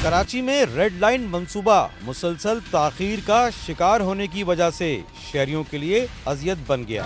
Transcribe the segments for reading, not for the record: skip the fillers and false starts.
कराची में red line मंसूबा मुसलसल ताखीर का शिकार होने की वजह से शहरियों के लिए अजियत बन गया।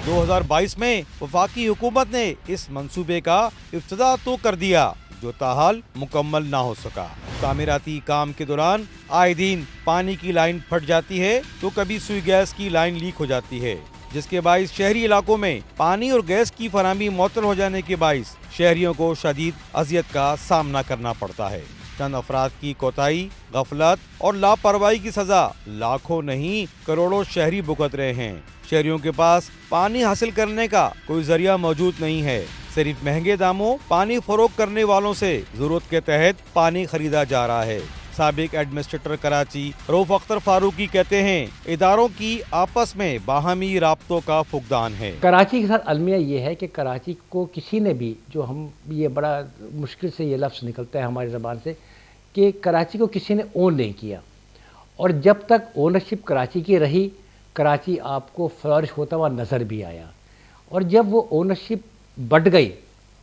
दो 2022 में वफाकी हुकूमत ने इस मंसूबे का इफ्तिदा तो कर दिया, जो ताहाल मुकम्मल ना हो सका। तामीराती काम के दौरान आए दिन पानी की लाइन फट जाती है तो कभी सुई गैस की लाइन लीक हो जाती है, जिसके बाइस शहरी इलाकों में पानी और गैस की फराहमी मुअत्तल हो जाने के बाइस शहरियों को शदीद अजियत का सामना करना पड़ता है। चंद अफराद की कोताही, गफलत और लापरवाही की सजा लाखों नहीं करोड़ों शहरी भुगत रहे हैं। शहरियों के पास पानी हासिल करने का कोई जरिया मौजूद नहीं है। सिर्फ महंगे दामों पानी फरोख्त करने वालों से जरूरत के तहत पानी खरीदा जा रहा है। साबिक एडमिनिस्ट्रेटर कराची रऊफ अख्तर फारूकी कहते हैं, इदारों की आपस में बाहमी राब्तों का फुकदान है। कराची के साथ अलमिया ये है कि कराची को किसी ने भी, जो हम ये बड़ा मुश्किल से ये लफ्ज़ निकलता है हमारी ज़बान से, कि कराची को किसी ने ओन नहीं किया। और जब तक ओनरशिप कराची की रही, कराची आपको फ्लरिश होता हुआ नज़र भी आया। और जब वो ओनरशिप बढ़ गई,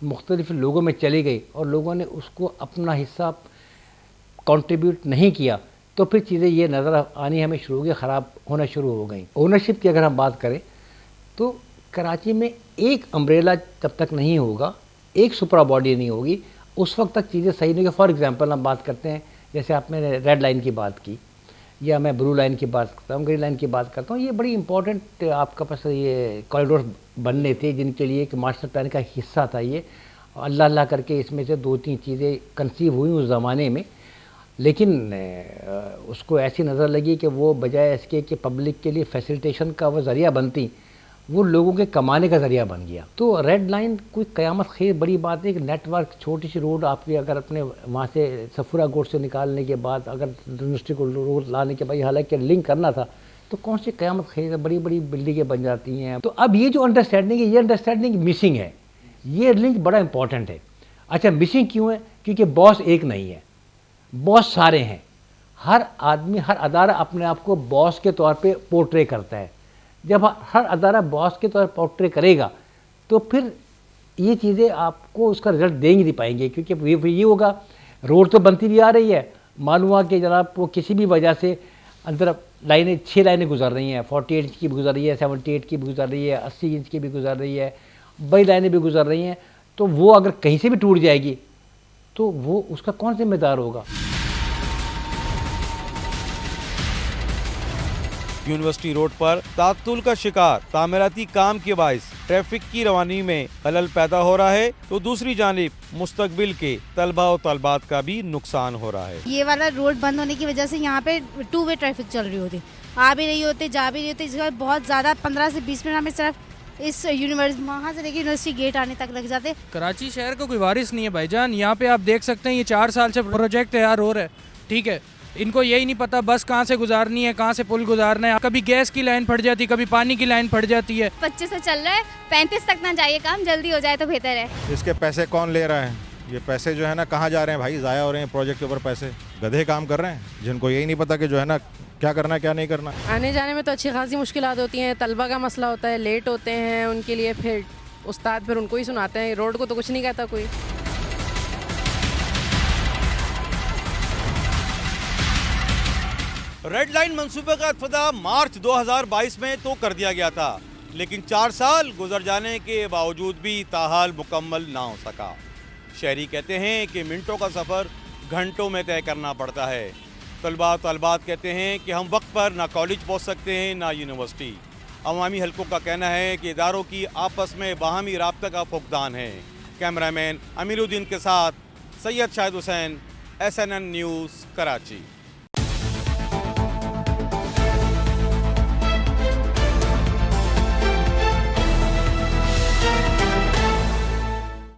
मुख्तलिफ लोगों में चली गई और लोगों ने उसको अपना हिस्सा कंट्रीब्यूट नहीं किया, तो फिर चीज़ें ये नज़र आनी हमें शुरू हो गई, ख़राब होना शुरू हो गई। ओनरशिप की अगर हम बात करें तो कराची में एक अम्ब्रेला जब तक नहीं होगा, एक सुपरा बॉडी नहीं होगी, उस वक्त तक चीज़ें सही नहीं होगी। फॉर एग्जांपल हम बात करते हैं, जैसे आपने रेड लाइन की बात की या मैं ब्लू लाइन की बात करता हूँ, ग्रीन लाइन की बात करता हूँ, ये बड़ी इंपॉर्टेंट आपका पास ये कॉरिडोर बनने थे जिनके लिए एक मास्टर प्लान का हिस्सा था। ये अल्लाह अल्लाह करके इसमें से 2-3 चीज़ें कंसीव हुई उस ज़माने में, लेकिन उसको ऐसी नज़र लगी कि वो बजाय इसके कि पब्लिक के लिए फैसिलिटेशन का वो ज़रिया बनती, वो लोगों के कमाने का ज़रिया बन गया। तो रेड लाइन कोई क़यामत खैर बड़ी बात है। एक नेटवर्क, छोटी सी रोड आपकी अगर अपने वहाँ से सफूरा गोट से निकालने के बाद अगर यूनिवर्सिटी को रोड लाने के बाद हालांकि लिंक करना था, तो कौन सी क़यामत खैर बड़ी बड़ी बिल्डिंगें बन जाती हैं। तो अब ये जो अंडरस्टैंडिंग है, ये अंडरस्टैंडिंग मिसिंग है। ये लिंक बड़ा इंपॉर्टेंट है। अच्छा, मिसिंग क्यों है? क्योंकि बॉस एक नहीं है, बॉस सारे हैं। हर आदमी, हर अदारा अपने आप को बॉस के तौर पे पोर्ट्रे करता है। जब हर अदारा बॉस के तौर पर पोर्ट्रे करेगा तो फिर ये चीज़ें आपको उसका रिजल्ट दे ही नहीं पाएंगे, क्योंकि ये होगा, रोड तो बनती भी आ रही है, मालूम हुआ कि जनाब वो किसी भी वजह से अंदर लाइनें 6 लाइनें गुजर रही हैं, 48 इंच की भी गुजर रही है, 78 की भी गुजर रही है, 80 इंच की भी गुजर रही है, बड़ी लाइनें भी गुजर रही हैं। तो वो अगर कहीं से भी टूट जाएगी तो वो उसका कौन जिम्मेदार होगा? यूनिवर्सिटी रोड पर तात्तुल का शिकार तामीराती काम के बाइस ट्रैफिक की रवानी में खलल पैदा हो रहा है, तो दूसरी जानिब मुस्तकबिल के तलबा और तलबात का भी नुकसान हो रहा है। ये वाला रोड बंद होने की वजह से यहाँ पे 2 वे ट्रैफिक चल रही होती, आ भी रही होती, जा भी रही होती, इसका बहुत ज़्यादा 15 से 20 मिनट हमें सिर्फ इस यूनिवर्सिटी, वहाँ से लेकर यूनिवर्सिटी गेट आने तक लग जाते। कराची शहर का कोई वारिस नहीं है भाईजान। यहाँ पे आप देख सकते हैं ये 4 साल से प्रोजेक्ट तैयार हो रहा है, ठीक है। इनको यही नहीं पता बस कहाँ से गुजारनी है, कहाँ से पुल गुजारना है। कभी गैस की लाइन फट जाती है, कभी पानी की लाइन फट जाती है। 25 से चल रहा है, 35 तक ना जाइए, काम जल्दी हो जाए तो बेहतर है। इसके पैसे कौन ले रहा है? ये पैसे जो है ना कहाँ जा रहे हैं भाई? ज़ाया हो रहे हैं प्रोजेक्ट के ऊपर पैसे। गधे काम कर रहे हैं जिनको यही नहीं पता कि जो है ना क्या करना है क्या नहीं करना। आने जाने में तो अच्छी खासी मुश्किलात होती हैं, तलबा का मसला होता है, लेट होते हैं उनके लिए, फिर उस्ताद फिर उनको ही सुनाते हैं, रोड को तो कुछ नहीं कहता कोई। रेड लाइन मंसूबे का इफ्तिदा मार्च 2022 में तो कर दिया गया था, लेकिन 4 साल गुजर जाने के बावजूद भी ताहाल मुकम्मल ना हो सका। शहरी कहते हैं कि मिनटों का सफ़र घंटों में तय करना पड़ता है। तलबा तलबात कहते हैं कि हम वक्त पर ना कॉलेज पहुंच सकते हैं ना यूनिवर्सिटी। अवामी हलकों का कहना है कि इदारों की आपस में बाहमी राब्ता का फुकदान है। कैमरामैन अमीरुद्दीन के साथ सैयद शाहिद हुसैन, SNN न्यूज़, कराची।